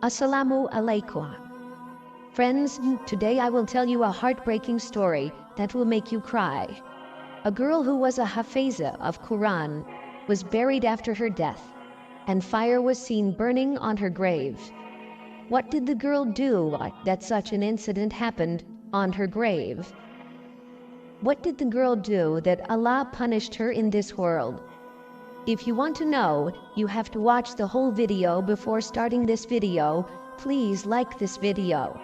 Assalamu alaikum. Friends, today I will tell you a heartbreaking story that will make you cry. A girl who was a hafiza of Quran was buried after her death, and fire was seen burning on her grave. What did the girl do that such an incident happened on her grave? What did the girl do that Allah punished her in this world? If you want to know, you have to watch the whole video before starting this video. Please like this video.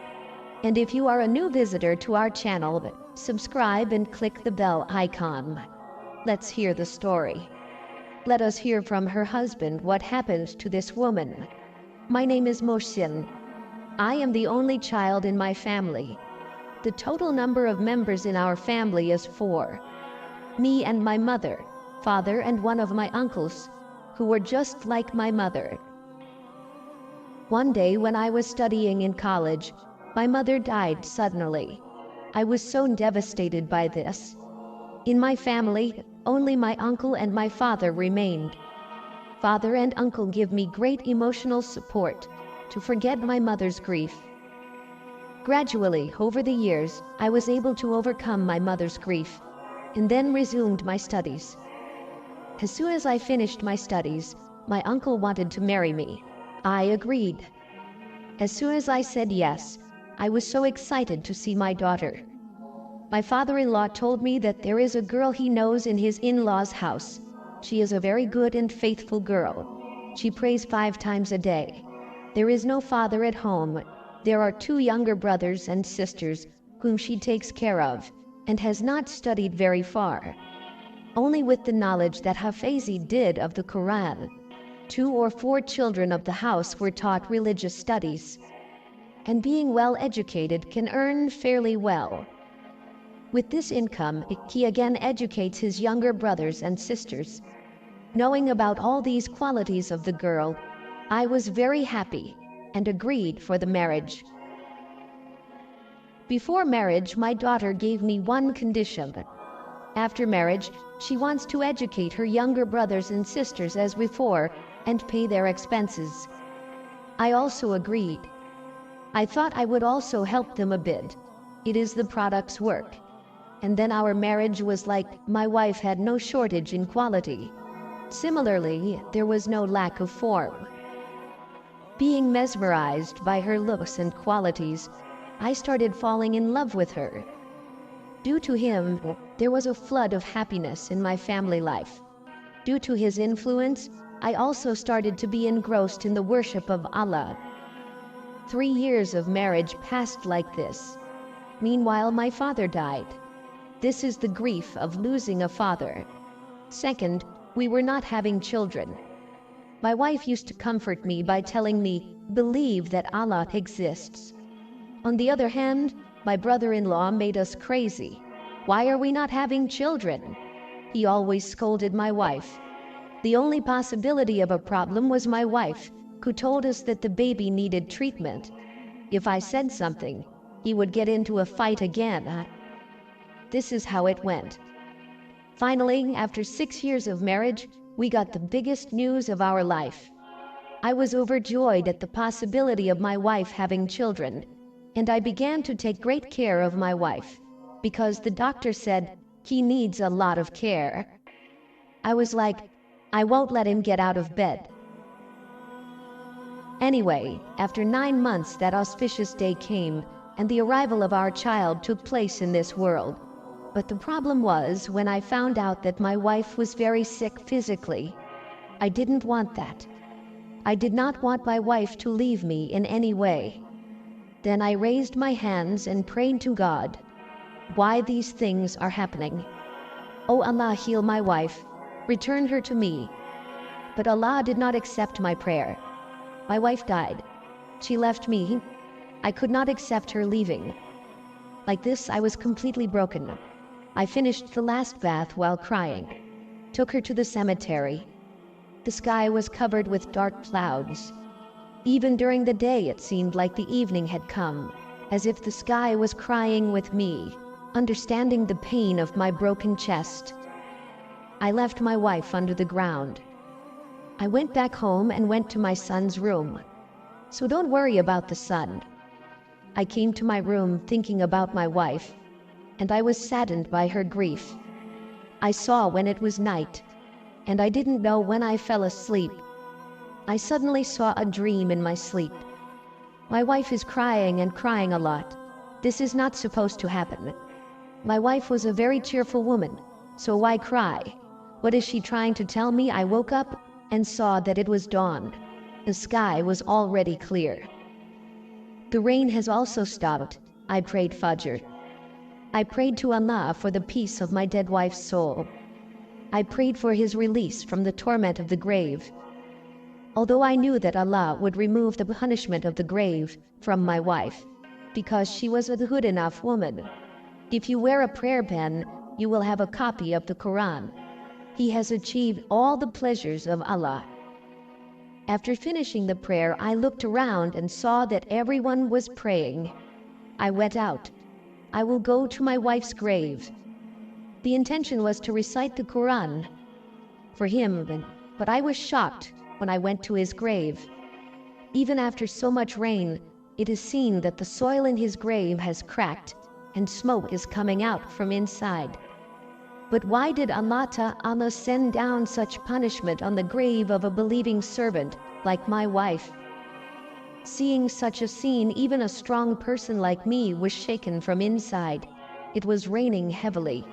And if you are a new visitor to our channel, subscribe and click the bell icon. Let's hear the story. Let us hear from her husband what happened to this woman. My name is Mohsin. I am the only child in my family. The total number of members in our family is 4. Me and my mother, father and one of my uncles, who were just like my mother. One day when I was studying in college, my mother died suddenly. I was so devastated by this. In my family, only my uncle and my father remained. Father and uncle give me great emotional support to forget my mother's grief. Gradually, over the years, I was able to overcome my mother's grief and then resumed my studies. As soon as I finished my studies, my uncle wanted to marry me. I agreed. As soon as I said yes, I was so excited to see my daughter. My father-in-law told me that there is a girl he knows in his in-laws' house. She is a very good and faithful girl. She prays 5 times a day. There is no father at home. There are 2 younger brothers and sisters whom she takes care of and has not studied very far. Only with the knowledge that Hafizi did of the Quran, 2 or 4 children of the house were taught religious studies. And being well educated can earn fairly well. With this income, he again educates his younger brothers and sisters. Knowing about all these qualities of the girl, I was very happy and agreed for the marriage. Before marriage, my daughter gave me one condition. After marriage, she wants to educate her younger brothers and sisters as before and pay their expenses. I also agreed. I thought I would also help them a bit. It is the product's work. And then our marriage was like my wife had no shortage in quality. Similarly, there was no lack of form. Being mesmerized by her looks and qualities, I started falling in love with her. Due to him, there was a flood of happiness in my family life. Due to his influence, I also started to be engrossed in the worship of Allah. 3 years of marriage passed like this. Meanwhile, my father died. This is the grief of losing a father. Second, we were not having children. My wife used to comfort me by telling me, believe that Allah exists. On the other hand, my brother-in-law made us crazy. Why are we not having children? He always scolded my wife. The only possibility of a problem was my wife, who told us that the baby needed treatment. If I said something, he would get into a fight again. This is how it went. Finally, after 6 years of marriage, we got the biggest news of our life. I was overjoyed at the possibility of my wife having children, and I began to take great care of my wife, because the doctor said he needs a lot of care. I was like, I won't let him get out of bed. Anyway, after 9 months that auspicious day came, and the arrival of our child took place in this world. But the problem was when I found out that my wife was very sick physically. I didn't want that. I did not want my wife to leave me in any way. Then I raised my hands and prayed to God. Why these things are happening? Oh Allah, heal my wife. Return her to me. But Allah did not accept my prayer. My wife died. She left me. I could not accept her leaving. Like this, I was completely broken. I finished the last bath while crying. Took her to the cemetery. The sky was covered with dark clouds. Even during the day, it seemed like the evening had come, as if the sky was crying with me, understanding the pain of my broken chest. I left my wife under the ground. I went back home and went to my son's room. So don't worry about the sun. I came to my room thinking about my wife, and I was saddened by her grief. I saw when it was night, and I didn't know when I fell asleep. I suddenly saw a dream in my sleep. My wife is crying and crying a lot. This is not supposed to happen. My wife was a very cheerful woman, so why cry? What is she trying to tell me? I woke up and saw that it was dawn. The sky was already clear. The rain has also stopped. I prayed Fajr. I prayed to Allah for the peace of my dead wife's soul. I prayed for his release from the torment of the grave. Although I knew that Allah would remove the punishment of the grave from my wife, because she was a good enough woman. If you wear a prayer pen, you will have a copy of the Quran. He has achieved all the pleasures of Allah. After finishing the prayer, I looked around and saw that everyone was praying. I went out. I will go to my wife's grave. The intention was to recite the Quran for him, but I was shocked when I went to his grave. Even after so much rain, it is seen that the soil in his grave has cracked and smoke is coming out from inside. But why did Allah Ta'ala send down such punishment on the grave of a believing servant like my wife? Seeing such a scene, even a strong person like me was shaken from inside. It was raining heavily,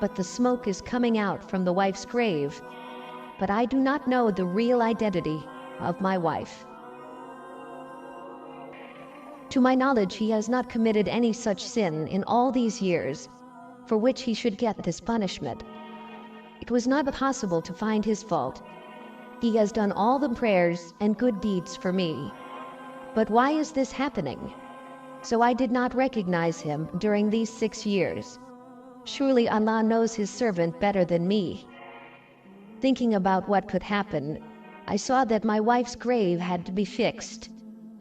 but the smoke is coming out from the wife's grave. But I do not know the real identity of my wife. To my knowledge, he has not committed any such sin in all these years, for which he should get this punishment. It was not possible to find his fault. He has done all the prayers and good deeds for me. But why is this happening? So I did not recognize him during these 6 years. Surely Allah knows his servant better than me. Thinking about what could happen, I saw that my wife's grave had to be fixed.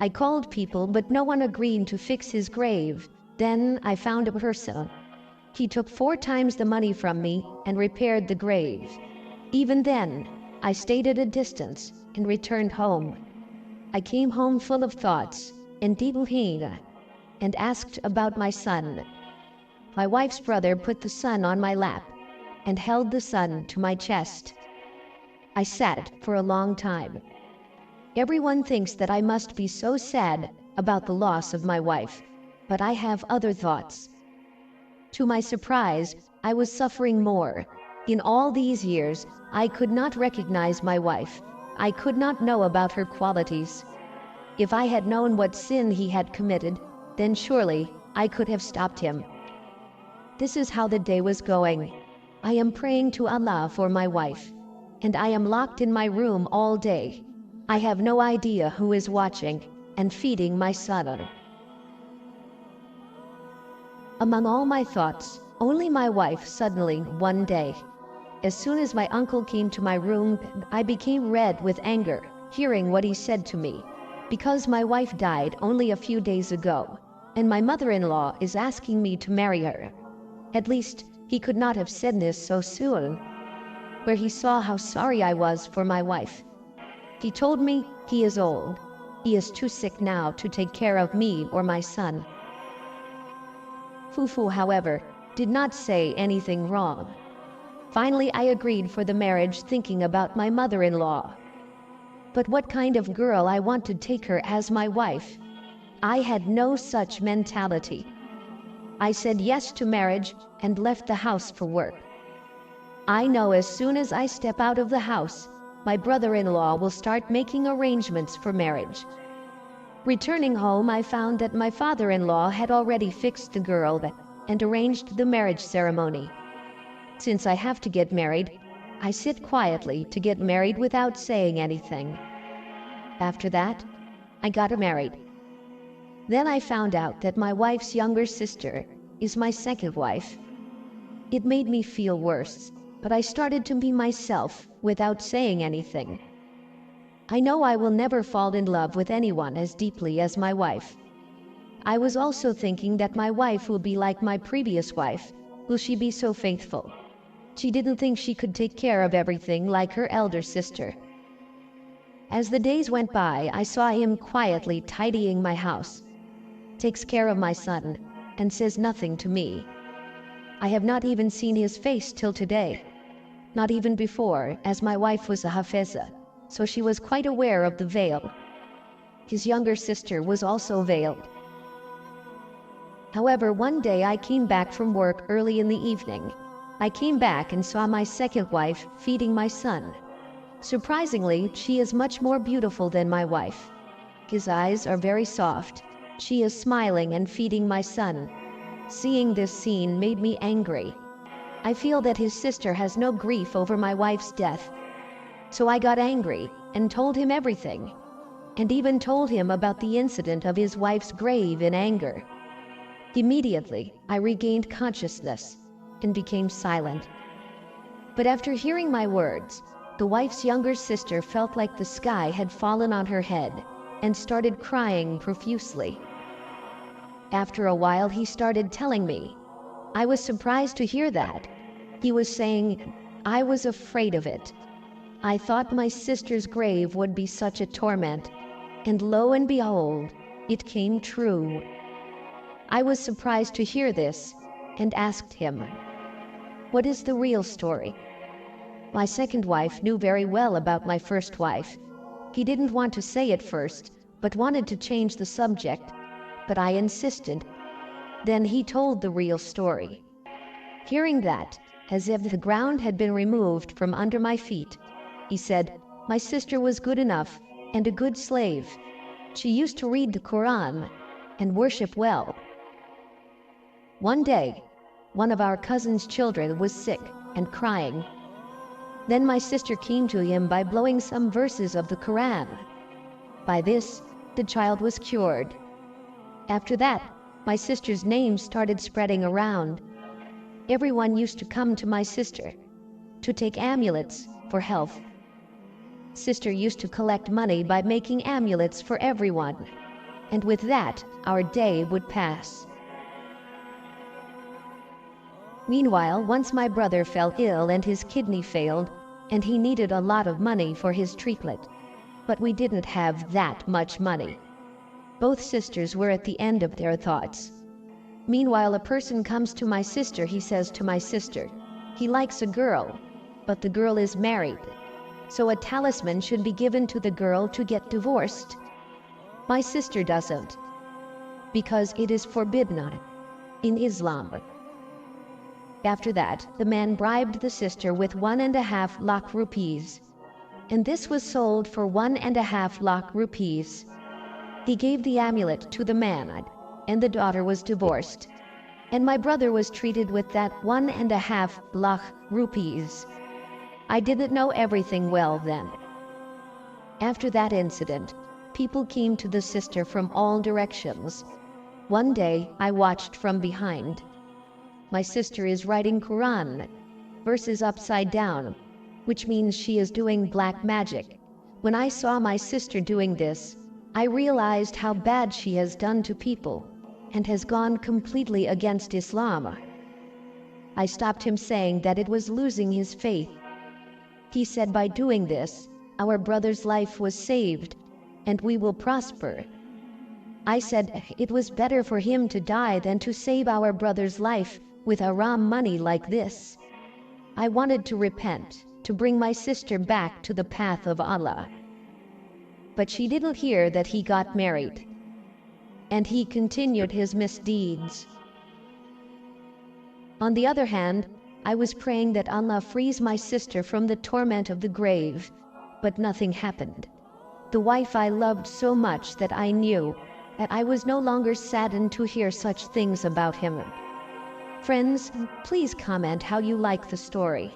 I called people, but no one agreed to fix his grave. Then I found a person. He took 4 times the money from me and repaired the grave. Even then, I stayed at a distance and returned home. I came home full of thoughts and deep pain and asked about my son. My wife's brother put the son on my lap and held the son to my chest. I sat for a long time. Everyone thinks that I must be so sad about the loss of my wife, but I have other thoughts. To my surprise, I was suffering more. In all these years, I could not recognize my wife. I could not know about her qualities. If I had known what sin he had committed, then surely I could have stopped him. This is how the day was going. I am praying to Allah for my wife, and I am locked in my room all day. I have no idea who is watching and feeding my son. Among all my thoughts, only my wife suddenly one day. As soon as my uncle came to my room, I became red with anger, hearing what he said to me, because my wife died only a few days ago, and my mother-in-law is asking me to marry her. At least, he could not have said this so soon, where he saw how sorry I was for my wife. He told me he is old. He is too sick now to take care of me or my son. Fufu, however, did not say anything wrong. Finally, I agreed for the marriage, thinking about my mother-in-law. But what kind of girl I want to take her as my wife? I had no such mentality. I said yes to marriage and left the house for work. I know as soon as I step out of the house, my brother-in-law will start making arrangements for marriage. Returning home, I found that my father-in-law had already fixed the girl and arranged the marriage ceremony. Since I have to get married, I sit quietly to get married without saying anything. After that, I got married. Then I found out that my wife's younger sister is my second wife. It made me feel worse, but I started to be myself without saying anything. I know I will never fall in love with anyone as deeply as my wife. I was also thinking that my wife will be like my previous wife. Will she be so faithful? She didn't think she could take care of everything like her elder sister. As the days went by, I saw him quietly tidying my house, takes care of my son, and says nothing to me. I have not even seen his face till today. Not even before, as my wife was a Hafeza, so she was quite aware of the veil. His younger sister was also veiled. However, one day I came back from work early in the evening. I came back and saw my second wife feeding my son. Surprisingly, she is much more beautiful than my wife. His eyes are very soft. She is smiling and feeding my son. Seeing this scene made me angry. I feel that his sister has no grief over my wife's death. So I got angry and told him everything, and even told him about the incident of his wife's grave in anger. Immediately, I regained consciousness and became silent. But after hearing my words, the wife's younger sister felt like the sky had fallen on her head and started crying profusely. After a while, he started telling me. I was surprised to hear that. He was saying, "I was afraid of it. I thought my sister's grave would be such a torment, and lo and behold, it came true." I was surprised to hear this and asked him, "What is the real story?" My second wife knew very well about my first wife. He didn't want to say it first, but wanted to change the subject, but I insisted. Then he told the real story. Hearing that, as if the ground had been removed from under my feet, he said, "My sister was good enough and a good slave. She used to read the Quran and worship well." One day, one of our cousin's children was sick and crying. Then my sister came to him by blowing some verses of the Quran. By this, the child was cured. After that, my sister's name started spreading around. Everyone used to come to my sister to take amulets for health. Sister used to collect money by making amulets for everyone, and with that, our day would pass. Meanwhile, once my brother fell ill and his kidney failed, and he needed a lot of money for his treatment. But we didn't have that much money. Both sisters were at the end of their thoughts. Meanwhile, a person comes to my sister. He says to my sister, he likes a girl, but the girl is married, so a talisman should be given to the girl to get divorced. My sister doesn't, because it is forbidden in Islam. After that, the man bribed the sister with 1.5 lakh rupees, and this was sold for 1.5 lakh rupees. He gave the amulet to the man, and the daughter was divorced, and my brother was treated with that 1.5 lakh rupees. I didn't know everything well then. After that incident, people came to the sister from all directions. One day, I watched from behind. My sister is writing Quran verses upside down, which means she is doing black magic. When I saw my sister doing this, I realized how bad she has done to people and has gone completely against Islam. I stopped him, saying that it was losing his faith. He said by doing this, our brother's life was saved and we will prosper. I said it was better for him to die than to save our brother's life with haram money like this. I wanted to repent, to bring my sister back to the path of Allah. But she didn't hear that he got married, and he continued his misdeeds. On the other hand, I was praying that Allah frees my sister from the torment of the grave, but nothing happened. The wife I loved so much that I knew that I was no longer saddened to hear such things about him. Friends, please comment how you like the story.